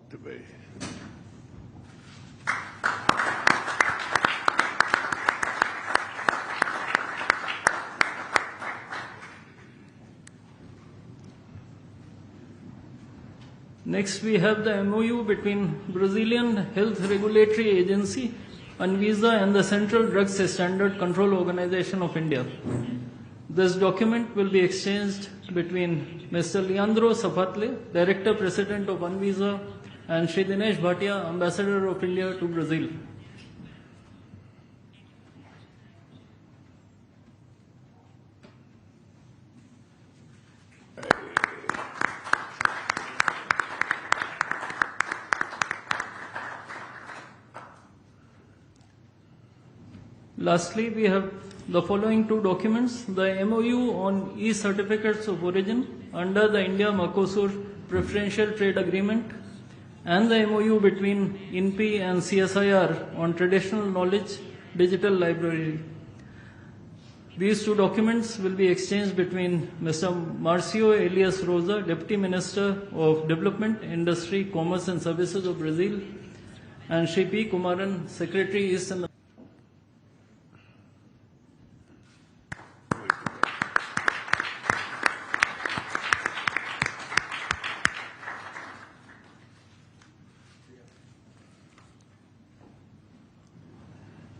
debate. Next, we have the MOU between Brazilian Health Regulatory Agency, Anvisa, and the Central Drugs Standard Control Organization of India. This document will be exchanged between Mr. Leandro Sapatle, Director President of Anvisa, and Shri Dinesh Bhatia, Ambassador of India to Brazil. Lastly, we have the following two documents: the MOU on e-certificates of origin under the India-Mercosur Preferential Trade Agreement, and the MOU between INPI and CSIR on Traditional Knowledge Digital Library. These two documents will be exchanged between Mr. Marcio Elias Rosa, Deputy Minister of Development, Industry, Commerce and Services of Brazil, and Shri P. Kumaran, Secretary, East and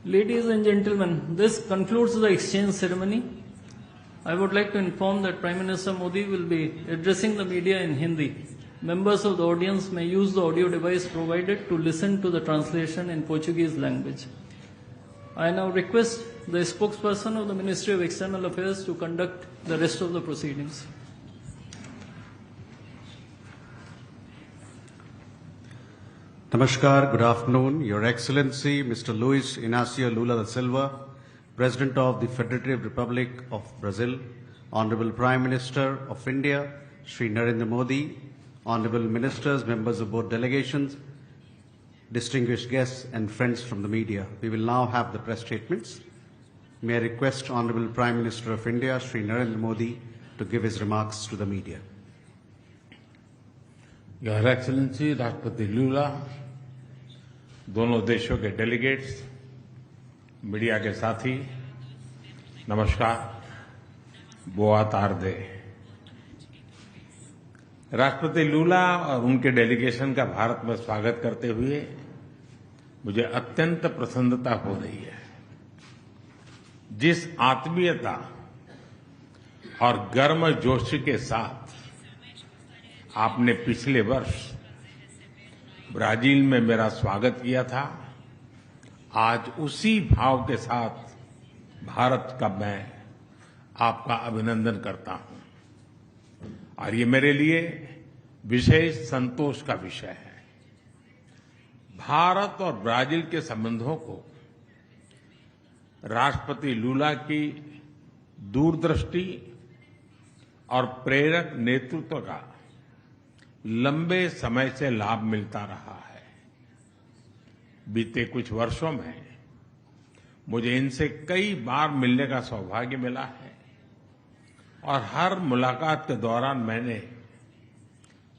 Ladies and gentlemen, this concludes the exchange ceremony. I would like to inform that Prime Minister Modi will be addressing the media in Hindi. Members of the audience may use the audio device provided to listen to the translation in Portuguese language. I now request the spokesperson of the Ministry of External Affairs to conduct the rest of the proceedings. Namaskar, good afternoon. Your Excellency, Mr. Luiz Inacio Lula da Silva, President of the Federative Republic of Brazil, Honorable Prime Minister of India, Shri Narendra Modi, Honorable Ministers, members of both delegations, distinguished guests and friends from the media. We will now have the press statements. May I request Honorable Prime Minister of India, Shri Narendra Modi, to give his remarks to the media. Your Excellency, राष्ट्रपति लूला, दोनों देशों के delegates, media के साथी, नमस्कार, बोआ तार्दे। राष्ट्रपति लूला और उनके डेलीगेशन का भारत में स्वागत करते हुए मुझे अत्यंत प्रसन्नता हो रही है। जिस आत्मीयता और गर्मजोशी के साथ आपने पिछले वर्ष ब्राजील में मेरा स्वागत किया था, आज उसी भाव के साथ भारत का मैं आपका अभिनंदन करता हूं और ये मेरे लिए विशेष संतोष का विषय है। भारत और ब्राजील के संबंधों को राष्ट्रपति लूला की दूरदृष्टि और प्रेरक नेतृत्व का लंबे समय से लाभ मिलता रहा है। बीते कुछ वर्षों में मुझे इनसे कई बार मिलने का सौभाग्य मिला है और हर मुलाकात के दौरान मैंने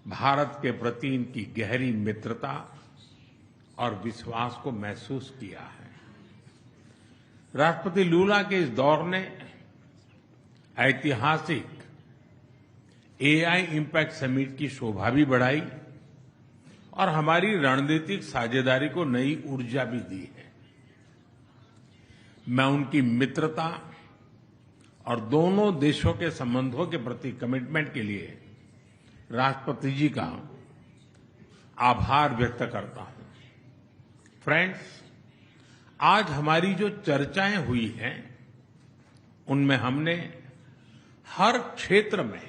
भारत के प्रति इनकी गहरी मित्रता और विश्वास को महसूस किया है। राष्ट्रपति लूला के इस दौर ने ऐतिहासिक एआई इम्पैक्ट समिट की शोभा भी बढ़ाई और हमारी रणनीतिक साझेदारी को नई ऊर्जा भी दी है। मैं उनकी मित्रता और दोनों देशों के संबंधों के प्रति कमिटमेंट के लिए राष्ट्रपति जी का आभार व्यक्त करता हूं। फ्रेंड्स, आज हमारी जो चर्चाएं हुई हैं, उनमें हमने हर क्षेत्र में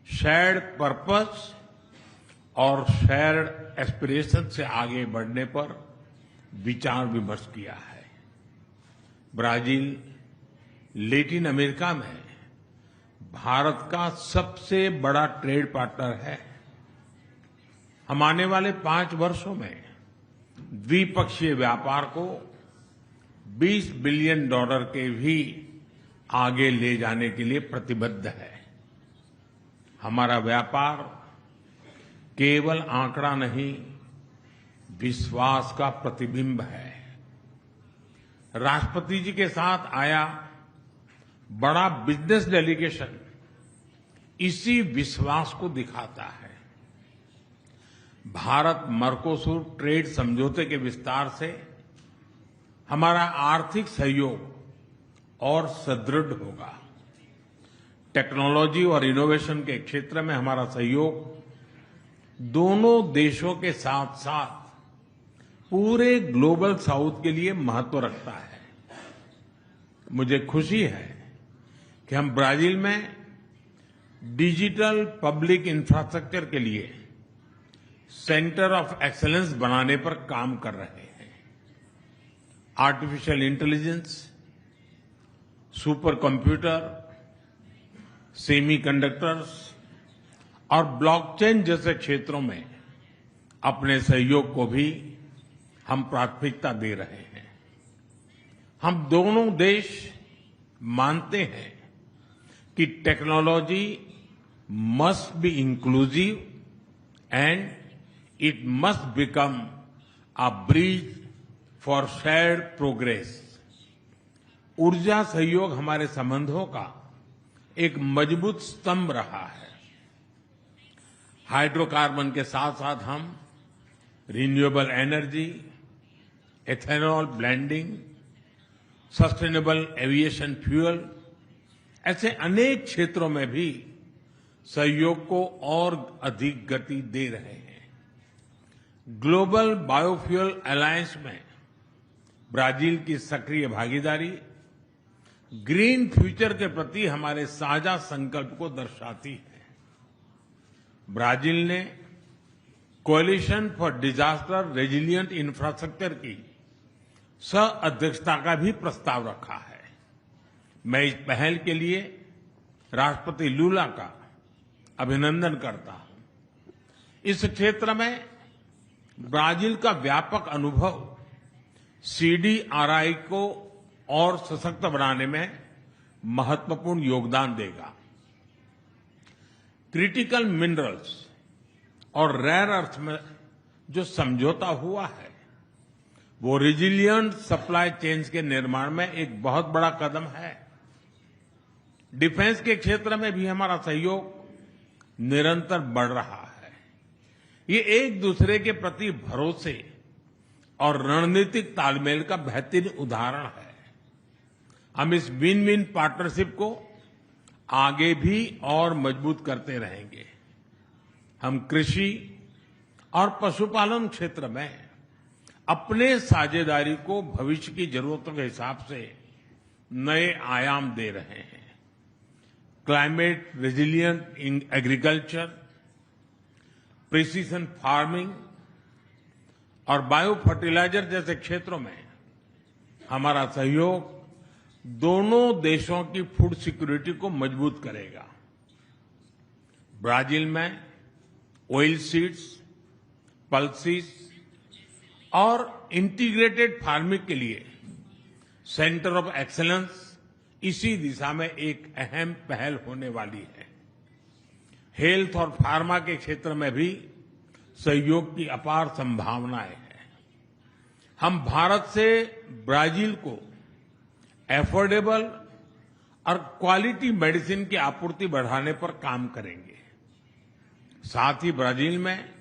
शेयर्ड पर्पस और शेयर्ड एस्पिरेशन से आगे बढ़ने पर विचार विमर्श किया है। ब्राजील लैटिन अमेरिका में भारत का सबसे बड़ा ट्रेड पार्टनर है। हम आने वाले 5 वर्षों में द्विपक्षीय व्यापार को $20 बिलियन के भी आगे ले जाने के लिए प्रतिबद्ध है। हमारा व्यापार केवल आंकड़ा नहीं, विश्वास का प्रतिबिंब है। राष्ट्रपति जी के साथ आया बड़ा बिजनेस डेलीगेशन इसी विश्वास को दिखाता है। भारत मर्कोसुर ट्रेड समझौते के विस्तार से हमारा आर्थिक सहयोग और सुदृढ़ होगा। टेक्नोलॉजी और इनोवेशन के क्षेत्र में हमारा सहयोग दोनों देशों के साथ साथ पूरे ग्लोबल साउथ के लिए महत्व रखता है। मुझे खुशी है कि हम ब्राजील में डिजिटल पब्लिक इंफ्रास्ट्रक्चर के लिए सेंटर ऑफ एक्सीलेंस बनाने पर काम कर रहे हैं। Artificial intelligence, super computer, semiconductors और ब्लॉकचेन जैसे क्षेत्रों में अपने सहयोग को भी हम प्राथमिकता दे रहे हैं। हम दोनों देश मानते हैं कि technology must be inclusive and it must become a bridge for shared progress. ऊर्जा सहयोग हमारे संबंधों का एक मजबूत स्तंभ रहा है। हाइड्रोकार्बन के साथ साथ हम renewable energy, ethanol blending, sustainable aviation fuel ऐसे अनेक क्षेत्रों में भी सहयोग को और अधिक गति दे रहे हैं। ग्लोबल बायोफ्यूल अलायंस में ब्राजील की सक्रिय भागीदारी ग्रीन फ्यूचर के प्रति हमारे साझा संकल्प को दर्शाती है। ब्राजील ने coalition for disaster resilient infrastructure की सह-अध्यक्षता का भी प्रस्ताव रखा है। मैं इस पहल के लिए राष्ट्रपति लूला का अभिनंदन करता हूं। इस क्षेत्र में ब्राजील का व्यापक अनुभव सीडीआरआई को और सशक्त बनाने में महत्वपूर्ण योगदान देगा। क्रिटिकल मिनरल्स और रेयर अर्थ में जो समझौता हुआ है वो रेजिलिएंट सप्लाई चेन्स के निर्माण में एक बहुत बड़ा कदम है। डिफेंस के क्षेत्र में भी हमारा सहयोग निरंतर बढ़ रहा है। ये एक दूसरे के प्रति भरोसे और रणनीतिक तालमेल का बेहतरीन उदाहरण है। हम इस विन विन पार्टनरशिप को आगे भी और मजबूत करते रहेंगे। हम कृषि और पशुपालन क्षेत्र में अपने साझेदारी को भविष्य की जरूरतों के हिसाब से नए आयाम दे रहे हैं। Climate resilient agriculture, precision farming और बायो फर्टिलाइजर जैसे क्षेत्रों में हमारा सहयोग दोनों देशों की फूड सिक्योरिटी को मजबूत करेगा। ब्राजील में ऑयल सीड्स, पल्सीज और इंटीग्रेटेड फार्मिंग के लिए सेंटर ऑफ एक्सीलेंस इसी दिशा में एक अहम पहल होने वाली है। हेल्थ और फार्मा के क्षेत्र में भी सहयोग की अपार संभावनाएं हैं। हम भारत से ब्राजील को एफोर्डेबल और क्वालिटी मेडिसिन की आपूर्ति बढ़ाने पर काम करेंगे। साथ ही ब्राजील में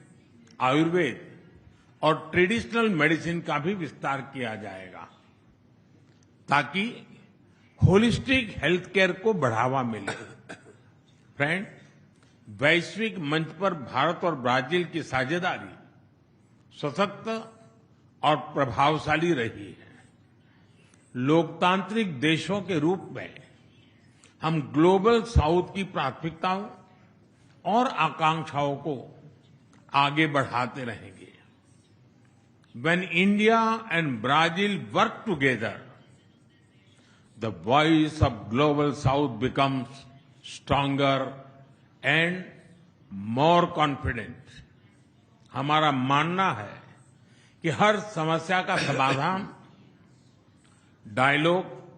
आयुर्वेद और ट्रेडिशनल मेडिसिन का भी विस्तार किया जाएगा ताकि होलिस्टिक हेल्थ केयर को बढ़ावा मिले। फ्रेंड, वैश्विक मंच पर भारत और ब्राजील की साझेदारी सशक्त और प्रभावशाली रही है। लोकतांत्रिक देशों के रूप में हम ग्लोबल साउथ की प्राथमिकताओं और आकांक्षाओं को आगे बढ़ाते रहेंगे। When India and Brazil work together, the voice of global south becomes stronger and more confident. हमारा मानना है कि हर समस्या का समाधान डायलॉग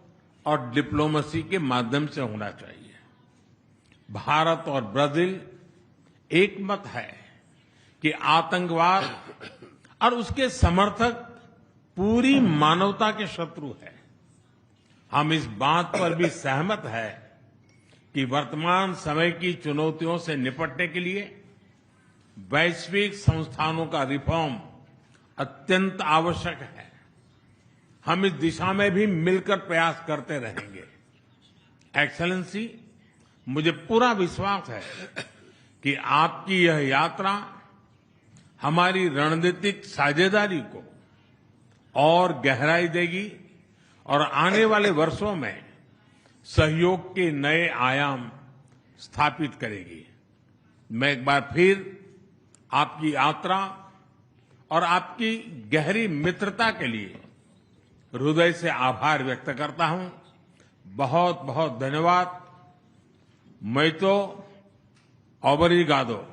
और डिप्लोमेसी के माध्यम से होना चाहिए। भारत और ब्राजील एक मत है कि आतंकवाद और उसके समर्थक पूरी मानवता के शत्रु हैं। हम इस बात पर भी सहमत हैं कि वर्तमान समय की चुनौतियों से निपटने के लिए वैश्विक संस्थानों का रिफॉर्म अत्यंत आवश्यक है। हम इस दिशा में भी मिलकर प्रयास करते रहेंगे। एक्सेलेंसी, मुझे पूरा विश्वास है कि आपकी यह यात्रा हमारी रणनीतिक साझेदारी को और गहराई देगी और आने वाले वर्षों में सहयोग के नए आयाम स्थापित करेगी। मैं एक बार फिर आपकी यात्रा और आपकी गहरी मित्रता के लिए हृदय से आभार व्यक्त करता हूं। बहुत बहुत धन्यवाद। मैं तो ओब्रिगादो।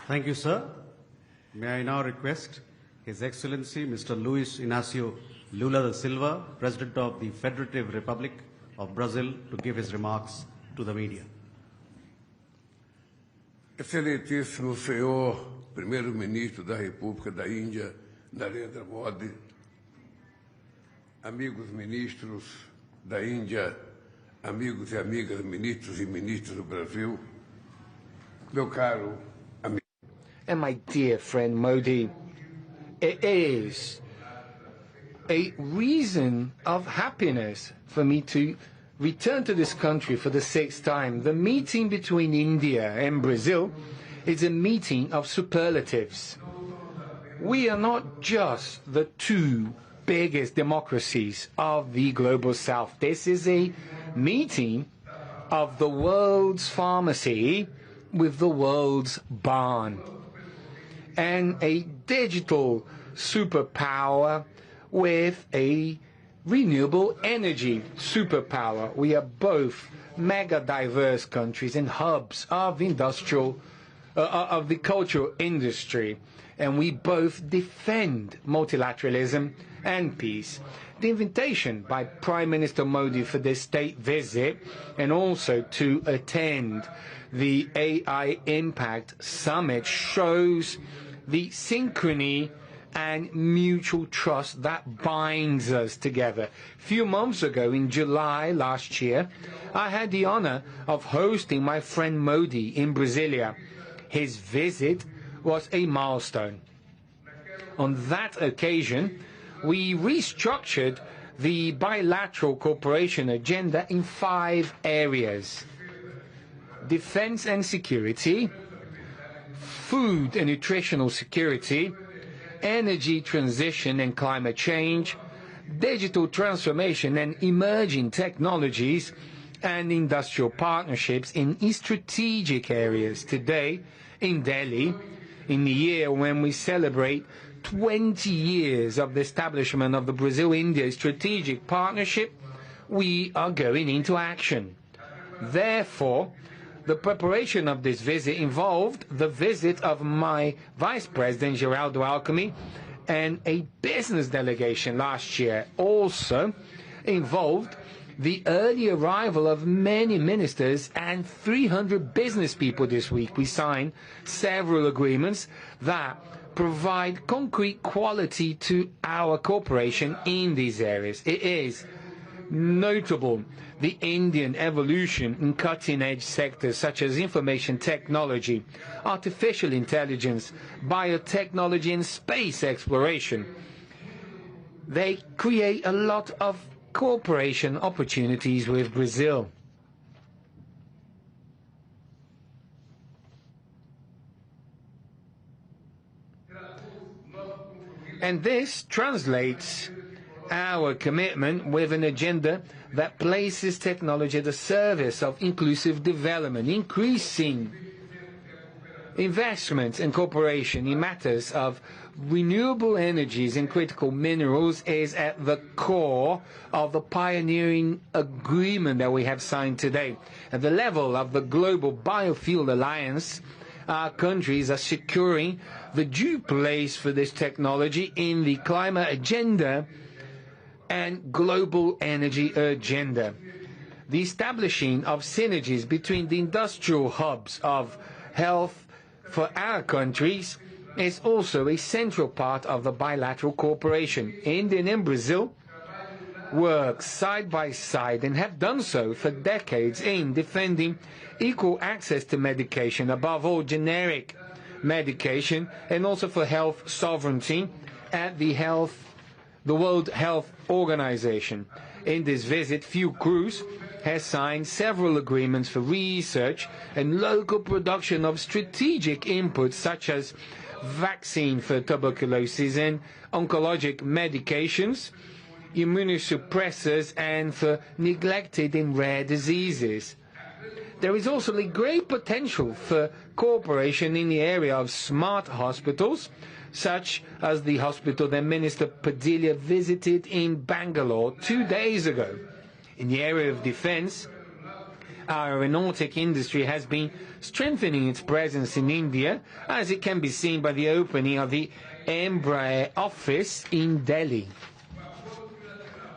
Thank you, sir. May I now request His Excellency Mr. Luiz Inacio Lula da Silva, President of the Federative Republic of Brazil, to give his remarks to the media. Excelentíssimo Senhor Primeiro-Ministro da República da Índia, Narendra Modi, amigos ministros da Índia, amigos e amigas ministros e ministras do Brasil, meu caro amigo. And my dear friend Modi, it is a reason of happiness for me to return to this country for the 6th time. The meeting between India and Brazil is a meeting of superlatives. We are not just the two biggest democracies of the global south. This is a meeting of the world's pharmacy with the world's barn, and a digital superpower with a renewable energy superpower. We are both mega diverse countries and hubs of of the cultural industry, and we both defend multilateralism and peace. The invitation by Prime Minister Modi for this state visit and also to attend the AI Impact Summit shows the synchrony and mutual trust that binds us together. A few months ago, in July last year, I had the honor of hosting my friend Modi in Brasilia. His visit was a milestone. On that occasion, we restructured the bilateral cooperation agenda in 5 areas: defense and security, food and nutritional security, energy transition and climate change, digital transformation and emerging technologies, and industrial partnerships in strategic areas. Today, in Delhi, in the year when we celebrate 20 years of the establishment of the Brazil-India strategic partnership, we are going into action. Therefore, the preparation of this visit involved the visit of my Vice President, Geraldo Alckmin, and a business delegation last year. Also involved the early arrival of many ministers and 300 business people this week. We signed several agreements that provide concrete quality to our cooperation in these areas. It is notable the Indian evolution in cutting-edge sectors such as information technology, artificial intelligence, biotechnology and space exploration. They create a lot of cooperation opportunities with Brazil. And this translates our commitment with an agenda that places technology at the service of inclusive development, increasing investments and cooperation in matters of renewable energies and critical minerals is at the core of the pioneering agreement that we have signed today. At the level of the Global Biofuel Alliance, our countries are securing the due place for this technology in the climate agenda and global energy agenda. The establishing of synergies between the industrial hubs of health for our countries is also a central part of the bilateral cooperation. India and Brazil work side by side and have done so for decades in defending equal access to medication, above all generic medication, and also for health sovereignty at the World Health Organization. In this visit, Fiocruz has signed several agreements for research and local production of strategic inputs such as vaccine for tuberculosis and oncologic medications, immunosuppressors, and for neglected and rare diseases. There is also a great potential for cooperation in the area of smart hospitals, such as the hospital that Minister Padilla visited in Bangalore 2 days ago. In the area of defense, our aeronautic industry has been strengthening its presence in India, as it can be seen by the opening of the Embraer office in Delhi.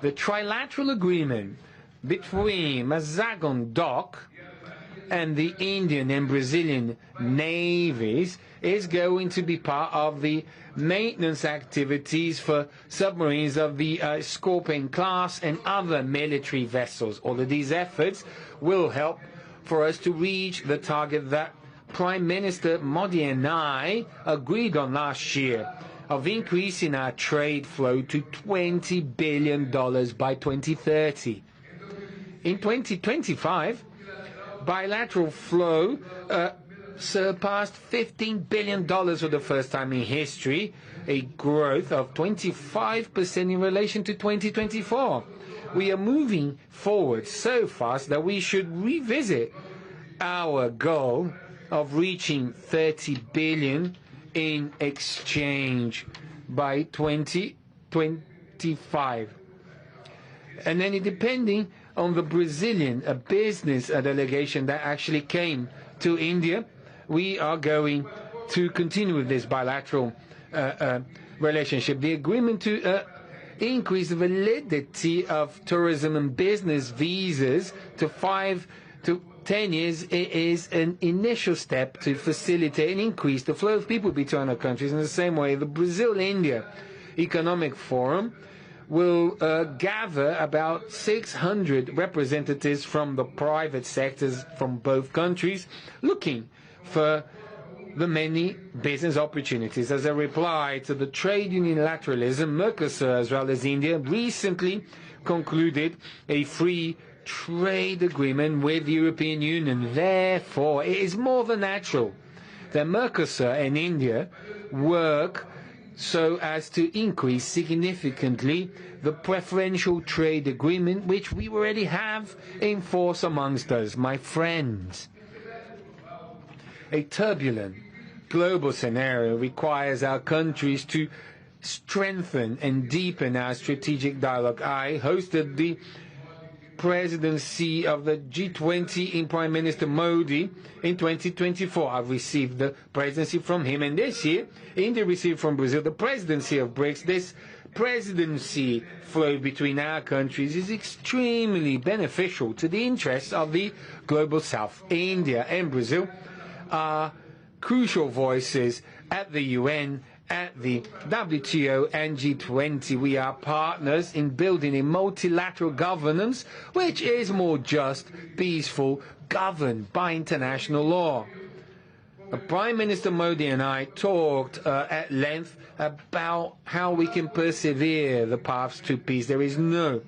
The trilateral agreement between Mazagon Dock and the Indian and Brazilian navies is going to be part of the maintenance activities for submarines of the Scorpion class and other military vessels. All of these efforts will help for us to reach the target that Prime Minister Modi and I agreed on last year of increasing our trade flow to $20 billion by 2030. In 2025, bilateral flow surpassed $15 billion for the first time in history, a growth of 25% in relation to 2024. We are moving forward so fast that we should revisit our goal of reaching 30 billion in exchange by 2025. And then depending on the Brazilian business delegation that actually came to India, we are going to continue with this bilateral relationship. The agreement to increase the validity of tourism and business visas to 5 to 10 years is an initial step to facilitate and increase the flow of people between our countries. In the same way, the Brazil-India Economic Forum will gather about 600 representatives from the private sectors from both countries, looking for the many business opportunities. As a reply to the trade unilateralism, Mercosur, as well as India, recently concluded a free trade agreement with the European Union. Therefore, it is more than natural that Mercosur and India work so as to increase significantly the preferential trade agreement which we already have in force amongst us. My friends, a turbulent global scenario requires our countries to strengthen and deepen our strategic dialogue. I hosted the presidency of the G20 in Prime Minister Modi in 2024. I've received the presidency from him, and this year India received from Brazil the presidency of BRICS. This presidency flow between our countries is extremely beneficial to the interests of the global South. India and Brazil are crucial voices at the UN, at the WTO and G20. We are partners in building a multilateral governance which is more just, peaceful, governed by international law. Prime Minister Modi and I talked at length about how we can persevere the paths to peace. There is no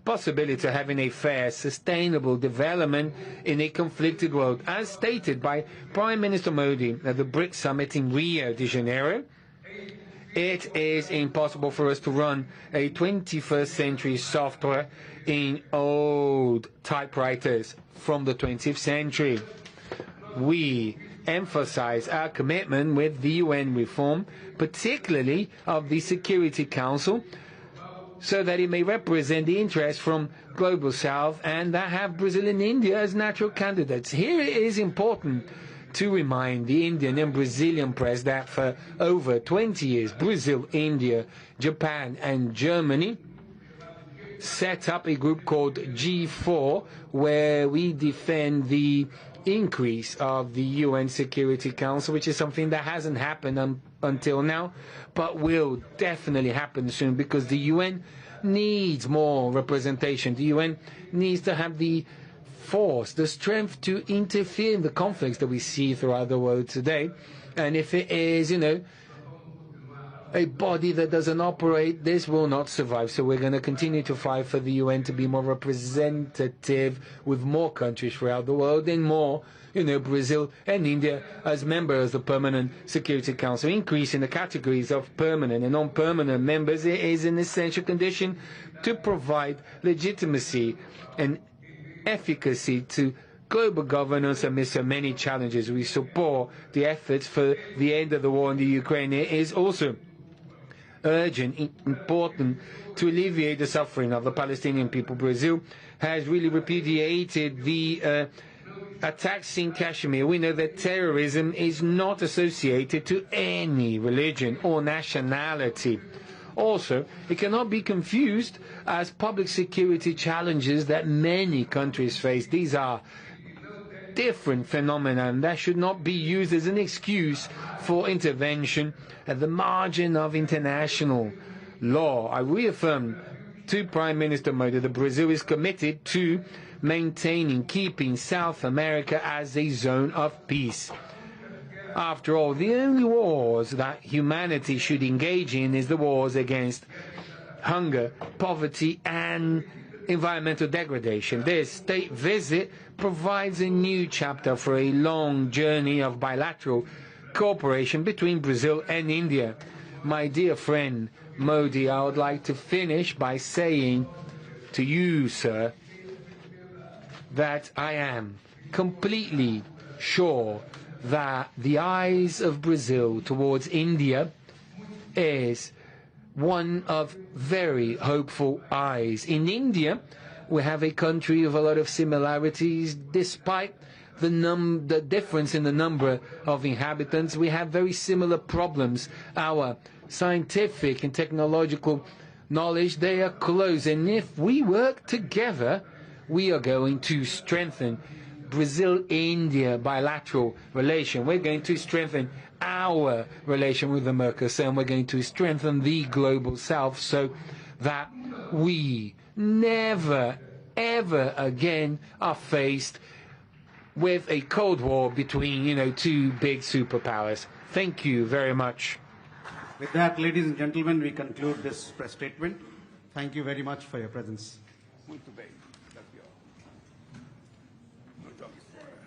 possibility of having a fair, sustainable development in a conflicted world. As stated by Prime Minister Modi at the BRICS summit in Rio de Janeiro, it is impossible for us to run a 21st century software in old typewriters from the 20th century. We emphasize our commitment with the UN reform, particularly of the Security Council, so that it may represent the interests from Global South and that have Brazil and India as natural candidates. Here it is important to remind the Indian and Brazilian press that for over 20 years, Brazil, India, Japan and Germany set up a group called G4, where we defend the increase of the UN Security Council, which is something that hasn't happened until now, but will definitely happen soon, because the UN needs more representation. The UN needs to have the force, the strength to interfere in the conflicts that we see throughout the world today. And if it is, a body that doesn't operate, this will not survive. So we're going to continue to fight for the UN to be more representative with more countries throughout the world, and more, Brazil and India as members of the Permanent Security Council. Increasing the categories of permanent and non-permanent members is an essential condition to provide legitimacy and efficacy to global governance amidst so many challenges. We support the efforts for the end of the war in the Ukraine. It is also urgent, important to alleviate the suffering of the Palestinian people. Brazil has really repudiated the attacks in Kashmir. We know that terrorism is not associated to any religion or nationality. Also, it cannot be confused as public security challenges that many countries face. These are different phenomena, and that should not be used as an excuse for intervention at the margin of international law. I reaffirm to Prime Minister Modi that Brazil is committed to maintaining, keeping South America as a zone of peace. After all, the only wars that humanity should engage in is the wars against hunger, poverty, and environmental degradation. This state visit provides a new chapter for a long journey of bilateral cooperation between Brazil and India. My dear friend Modi, I would like to finish by saying to you, sir, that I am completely sure that the eyes of Brazil towards India is one of very hopeful eyes. In India, we have a country of a lot of similarities. Despite the difference in the number of inhabitants, we have very similar problems. Our scientific and technological knowledge, they are close. And if we work together, we are going to strengthen Brazil-India bilateral relation. We're going to strengthen our relation with the Mercosur, and we're going to strengthen the global South, so that we never, ever again are faced with a Cold War between, two big superpowers. Thank you very much. With that, ladies and gentlemen, we conclude this press statement. Thank you very much for your presence. Muito bem. Tá aqui, ó. Não jogue fora.